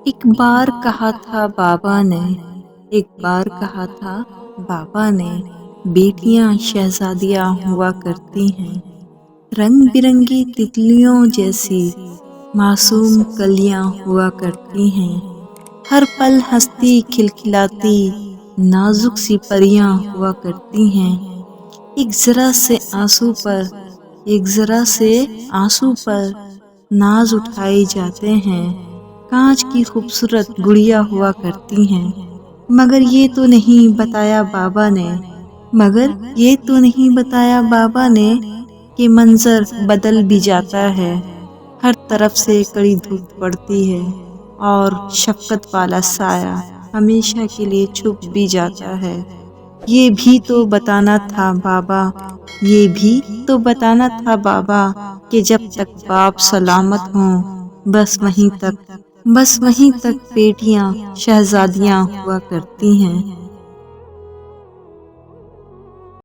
ایک بار کہا تھا بابا نے، ایک بار کہا تھا بابا نے، بیٹیاں شہزادیاں ہوا کرتی ہیں، رنگ برنگی تتلیوں جیسی معصوم کلیاں ہوا کرتی ہیں، ہر پل ہنستی کھلکھلاتی نازک سی پریاں ہوا کرتی ہیں، ایک ذرا سے آنسو پر، ایک ذرا سے آنسو پر ناز اٹھائے جاتے ہیں، کانچ کی خوبصورت گڑیا ہوا کرتی ہیں۔ مگر یہ تو نہیں بتایا بابا نے، مگر یہ تو نہیں بتایا بابا نے کہ منظر بدل بھی جاتا ہے، ہر طرف سے کڑی دھوپ پڑتی ہے اور شفقت والا سایہ ہمیشہ کے لیے چھپ بھی جاتا ہے۔ یہ بھی تو بتانا تھا بابا، یہ بھی تو بتانا تھا بابا کہ جب تک باپ سلامت ہوں بس وہیں تک بیٹیاں شہزادیاں ہوا کرتی ہیں۔